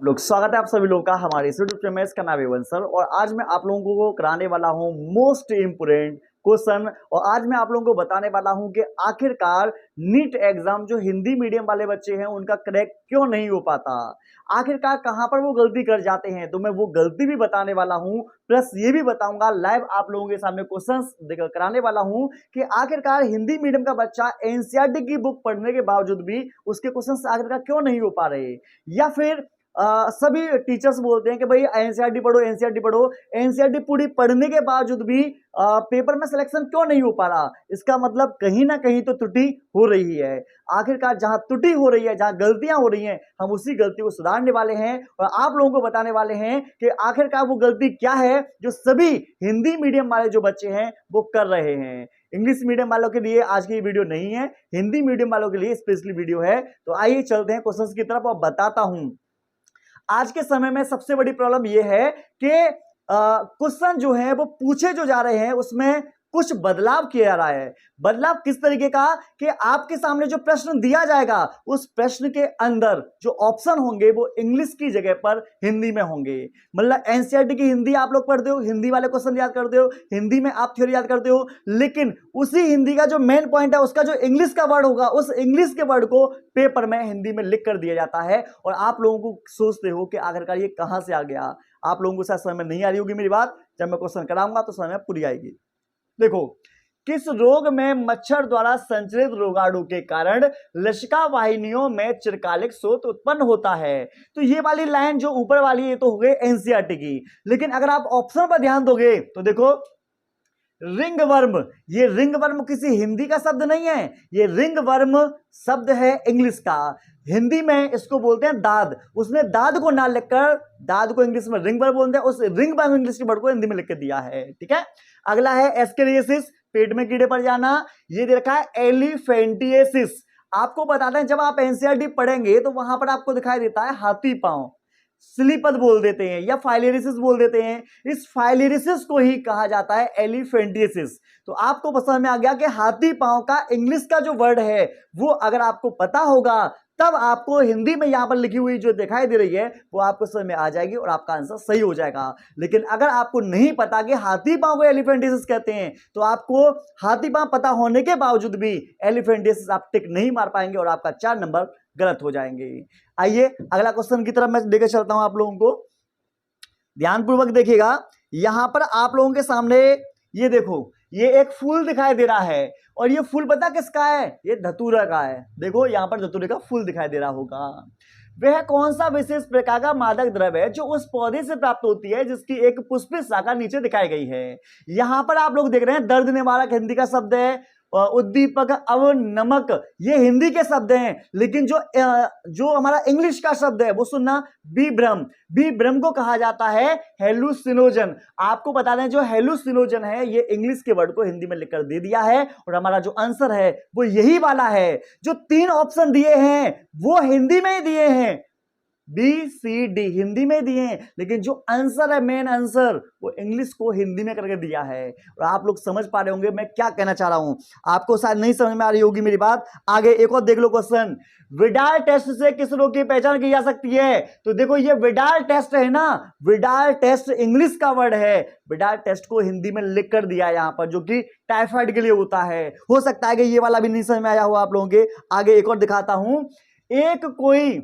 लोग स्वागत है आप सभी लोगों का हमारे इस यूट्यूब चैनल में। इसका नाम है वंशल और आज मैं आप लोगों को कराने वाला हूं मोस्ट इंपोर्टेंट क्वेश्चन। और आज मैं आप लोगों को बताने वाला हूं कि आखिरकार नीट एग्जाम जो हिंदी मीडियम वाले बच्चे हैं उनका क्रैक क्यों नहीं हो पाता, आखिरकार कहां पर वो गलती कर जाते हैं। तो मैं वो गलती भी बताने वाला हूं, प्लस ये भी बताऊंगा लाइव आप लोगों के सामने क्वेश्चंस देकर कराने वाला हूं कि आखिरकार हिंदी मीडियम का बच्चा एनसीईआरटी की बुक पढ़ने के बावजूद भी उसके क्वेश्चंस आखिरकार क्यों नहीं हो पा रहे। या फिर सभी टीचर्स बोलते हैं कि भाई एनसीईआरटी पढ़ो एनसीईआरटी पढ़ो, एनसीईआरटी पूरी पढ़ने के बावजूद भी पेपर में सिलेक्शन क्यों नहीं हो पा रहा। इसका मतलब कहीं ना कहीं तो त्रुटि हो रही है। आखिरकार जहां त्रुटि हो रही है, जहां गलतियां हो रही हैं, हम उसी गलती को सुधारने वाले हैं और आप लोगों को बताने वाले हैं कि आखिरकार वो गलती क्या है जो सभी हिंदी मीडियम वाले जो बच्चे हैं वो कर रहे हैं। इंग्लिश मीडियम वालों के लिए आज की वीडियो नहीं है, हिंदी मीडियम वालों के लिए स्पेशली वीडियो है। तो आइए चलते हैं क्वेश्चंस की तरफ और बताता हूं। आज के समय में सबसे बड़ी प्रॉब्लम यह है कि क्वेश्चन जो है वो पूछे जो जा रहे हैं उसमें कुछ बदलाव किया जा रहा है। बदलाव किस तरीके का कि आपके सामने जो प्रश्न दिया जाएगा उस प्रश्न के अंदर जो ऑप्शन होंगे वो इंग्लिश की जगह पर हिंदी में होंगे। मतलब एनसीईआरटी की हिंदी आप लोग पढ़ते हो, हिंदी वाले क्वेश्चन याद करते हो, हिंदी में आप थ्योरी याद करते हो, लेकिन उसी हिंदी का जो मेन पॉइंट है उसका जो इंग्लिश का वर्ड होगा उस इंग्लिश के वर्ड को पेपर में हिंदी में लिख कर दिया जाता है। और आप लोगों को सोचते हो कि आखिरकार ये कहां से आ गया। आप लोगों को शायद समझ में नहीं आ रही होगी मेरी बात, जब मैं क्वेश्चन कराऊंगा तो समझ में पूरी आएगी। देखो, किस रोग में मच्छर द्वारा संचरित रोगाणु के कारण लसिका वाहिनियों में चिरकालिक स्रोत उत्पन्न होता है। तो ये वाली लाइन जो ऊपर वाली है तो हो गई एनसीईआरटी की, लेकिन अगर आप ऑप्शन पर ध्यान दोगे तो देखो रिंगवर्म, ये रिंगवर्म किसी हिंदी का शब्द नहीं है, ये रिंगवर्म शब्द है इंग्लिश का। हिंदी में इसको बोलते हैं दाद। उसने दाद को ना लिखकर दाद को इंग्लिश में रिंगवर्म बोलते हैं, उस रिंगवर्म इंग्लिश के वर्ड को हिंदी में लिख के दिया है। ठीक है, अगला है एस्केरियासिस, पेट में कीड़े पड़ जाना। ये दे रखा है एलिफेंटिएसिस। आपको बताते हैं जब आप एनसीईआरटी पढ़ेंगे तो वहां पर आपको दिखाई देता है हाथी पांव, स्लीपद बोल देते हैं या फाइलेरिसिस बोल देते हैं। इस फाइलेरिसिस को ही कहा जाता है एलिफेंटिएसिस। तो आपको समझ में आ गया कि हाथी पांव का इंग्लिश का जो वर्ड है वो अगर आपको पता होगा तब आपको हिंदी में यहां पर लिखी हुई जो दिखाई दे रही है वो आपको समझ में आ जाएगी और आपका आंसर सही हो जाएगा। लेकिन अगर आपको नहीं पता कि हाथी पांव को एलिफेंटिएसिस कहते हैं तो आपको हाथी पांव पता होने के बावजूद भी एलिफेंटिएसिस आप टिक नहीं मार पाएंगे और आपका 4 नंबर गलत हो जाएंगे। आइए अगला क्वेश्चन की तरफ मैं लेकर चलता हूं आप लोगों को, ध्यानपूर्वक देखिएगा। यहां पर आप लोगों के सामने ये देखो, ये एक फूल दिखाई दे रहा है और ये फूल पता किसका है, ये धतूरा का है। देखो यहां पर धतूरे का फूल दिखाई दे रहा होगा। वह कौन सा विशेष प्रकार का मादक द्रव्य है जो उस पौधे से प्राप्त होती है जिसकी एक पुष्पित शाखा नीचे दिखाई गई है। यहां पर आप लोग देख रहे हैं दर्द निवारक हिंदी का शब्द है, उद्दीपक, अवनमक, ये हिंदी के शब्द हैं। लेकिन जो हमारा इंग्लिश का शब्द है वो सुनना, बीभ्रम। बीभ्रम को कहा जाता है हेलुसिनोजन। आपको बता दें जो हेलुसिनोजन है ये इंग्लिश के वर्ड को हिंदी में लिखकर दे दिया है और हमारा जो आंसर है वो यही वाला है। जो 3 ऑप्शन दिए हैं वो हिंदी में ही दिए हैं, बी सी डी हिंदी में दिए हैं, लेकिन जो आंसर है मेन आंसर वो इंग्लिश को हिंदी में करके दिया है। और आप लोग समझ पा रहे होंगे मैं क्या कहना चाह रहा हूं, आपको शायद नहीं समझ में आ रही होगी मेरी बात। आगे एक और देख लो क्वेश्चन, विडाल टेस्ट से किस रोग की पहचान की जा सकती है। तो देखो ये विडाल टेस्ट है ना, विडाल टेस्ट इंग्लिश का वर्ड है, विडाल टेस्ट को हिंदी में लिख कर दिया है यहां पर, जो कि टाइफाइड के लिए होता है। हो सकता है कि ये वाला भी नहीं समझ में आया हो आप लोगों के। आगे एक और दिखाता हूं, एक कोई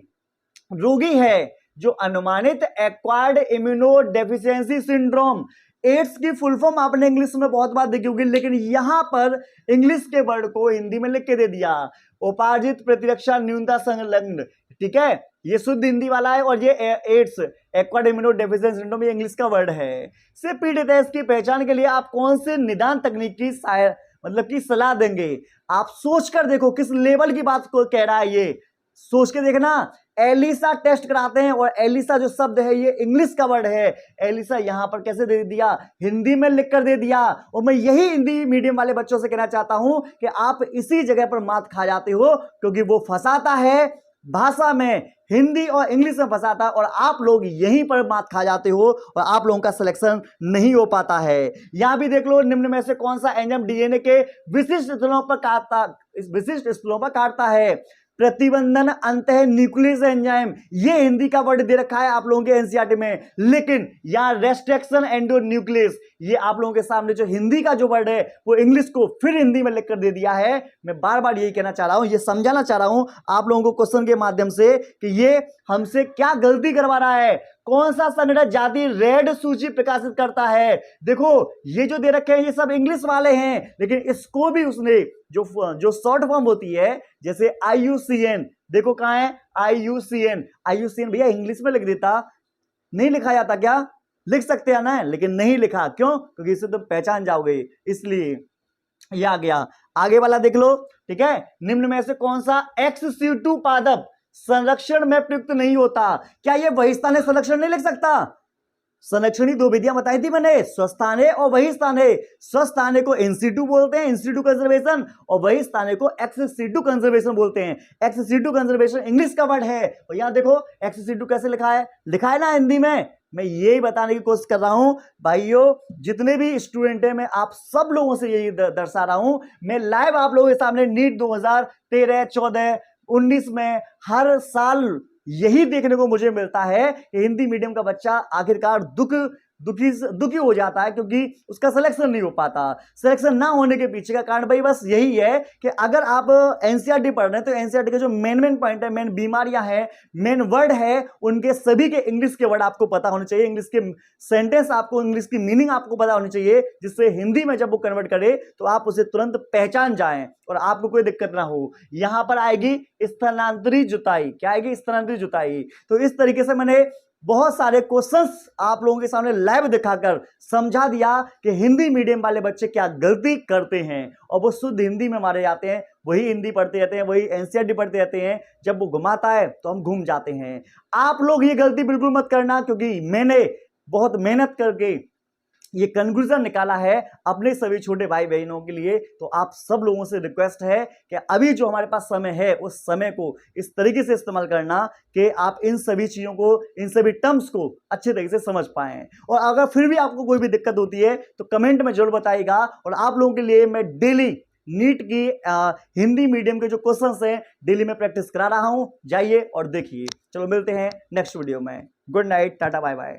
रोगी है जो अनुमानित acquired immuno deficiency syndrome, AIDS की फुल फॉर्म आपने इंग्लिश में बहुत बार देखी होगी, लेकिन यहां पर इंग्लिश के वर्ड को हिंदी में लिख के दे दिया, उपार्जित प्रतिरक्षा न्यूनता संलग्न। ठीक है, ये शुद्ध हिंदी वाला है और ये ads acquired immuno deficiency syndrome ये इंग्लिश का वर्ड है। से पीड़ित है, इसकी पहचान के लिए आप कौन से निदान तकनीक की की सलाह देंगे। आप सोचकर देखो किस लेवल की बात को कह रहा है, ये सोच के देखना। एलिसा टेस्ट कराते हैं और एलिसा जो शब्द है ये इंग्लिश का वर्ड है, एलिसा यहां पर कैसे दे दिया, हिंदी में लिखकर दे दिया। और मैं यही हिंदी मीडियम वाले बच्चों से कहना चाहता हूं कि आप इसी जगह पर मात खा जाते हो, क्योंकि वो फंसाता है भाषा में, हिंदी और इंग्लिश में फंसाता है और आप लोग यहीं पर मात खा जाते हो और आप लोगों का सिलेक्शन नहीं हो पाता है। यहां भी देख लो, निम्न में से कौन सा एंजाइम डीएनए के विशिष्ट स्थलों पर काटता है। प्रतिबंधन अंतः न्यूक्लियस एंजाइम, ये हिंदी का वर्ड दे रखा है आप लोगों के एनसीईआरटी में, लेकिन यहां रेस्ट्रिक्शन एंडो न्यूक्लियस, ये आप लोगों के सामने जो हिंदी का जो वर्ड है वो इंग्लिश को फिर हिंदी में लिखकर दे दिया है। मैं बार बार यही कहना चाह रहा हूं, ये समझाना चाह रहा हूं आप लोगों को क्वेश्चन के माध्यम से कि ये हमसे क्या गलती करवा रहा है। कौन सा संगठन जाति रेड सूची प्रकाशित करता है? देखो ये जो दे रखे हैं ये सब इंग्लिश वाले हैं, लेकिन इसको भी उसने जो शॉर्ट फॉर्म होती है जैसे IUCN, देखो कहां है IUCN, IUCN भैया इंग्लिश में लिख देता, नहीं लिखा जाता क्या? लिख सकते हैं ना, लेकिन नहीं लिखा, क्यों? क्योंकि इससे तुम पहचान जाओगे, इसलिए ये आ गया। आगे वाला देख लो, ठीक है। निम्न में से कौन सा XC2 पादप संरक्षण में प्रयुक्त नहीं होता? क्या ये बहिस्थानीय संरक्षण नहीं लिख सकता? संरक्षणी दो विधियां बताई थी मैंने, स्वस्थाने और बहिस्थाने। स्वस्थाने को NC2 बोलते हैं, इंस्टीट्यूट कंजर्वेशन, और बहिस्थाने को XC2 कंजर्वेशन बोलते हैं। XC2 कंजर्वेशन इंग्लिश का वर्ड है, और यहां देखो XC2 कैसे लिखा है ना हिंदी में। मैं यही बताने की कोशिश कर रहा हूं भाइयों, जितने भी स्टूडेंट हैं, मैं आप सब लोगों से यही दर्शा रहा हूं। मैं लाइव आप लोगों के सामने नीट 2013, 14, 19 में हर साल यही देखने को मुझे मिलता है कि हिंदी मीडियम का बच्चा आखिरकार दुखी हो जाता है, क्योंकि उसका सिलेक्शन नहीं हो पाता। सिलेक्शन ना होने के पीछे का कारण भाई बस यही है कि अगर आप एनसीईआरटी पढ़ रहे हैं तो एनसीईआरटी के जो मेन पॉइंट है, मेन बीमारियां हैं, मेन वर्ड है, उनके सभी के इंग्लिश के वर्ड आपको पता होने चाहिए, इंग्लिश के सेंटेंस आपको, इंग्लिश की मीनिंग आपको पता होनी चाहिए, जिससे हिंदी में जब वो कन्वर्ट करे तो आप उसे तुरंत पहचान जाएं और आपको कोई दिक्कत ना हो। यहां पर आएगी स्थानांतरित जुताई। क्या आएगी? स्थानांतरित जुताई। तो इस तरीके से मैंने बहुत सारे क्वेश्चंस आप लोगों के सामने लाइव दिखाकर समझा दिया कि हिंदी मीडियम वाले बच्चे क्या गलती करते हैं, और वो शुद्ध हिंदी में मारे जाते हैं, वही हिंदी पढ़ते रहते हैं, वही एनसीईआरटी पढ़ते रहते हैं। जब वो घुमाता है तो हम घूम जाते हैं। आप लोग ये गलती बिल्कुल मत करना, क्योंकि मैंने बहुत मेहनत करके ये कंक्लूजन निकाला है अपने सभी छोटे भाई बहनों के लिए। तो आप सब लोगों से रिक्वेस्ट है कि अभी जो हमारे पास समय है उस समय को इस तरीके से इस्तेमाल करना कि आप इन सभी चीजों को, इन सभी टर्म्स को अच्छे तरीके से समझ पाएं। और अगर फिर भी आपको कोई भी दिक्कत होती है तो कमेंट में जरूर बताइएगा। और आप लोगों के लिए मैं डेली नीट की हिंदी मीडियम के जो क्वेश्चंस हैं डेली में प्रैक्टिस करा रहा हूं, जाइए और देखिए। चलो मिलते हैं नेक्स्ट वीडियो में। Good night, tata, bye bye.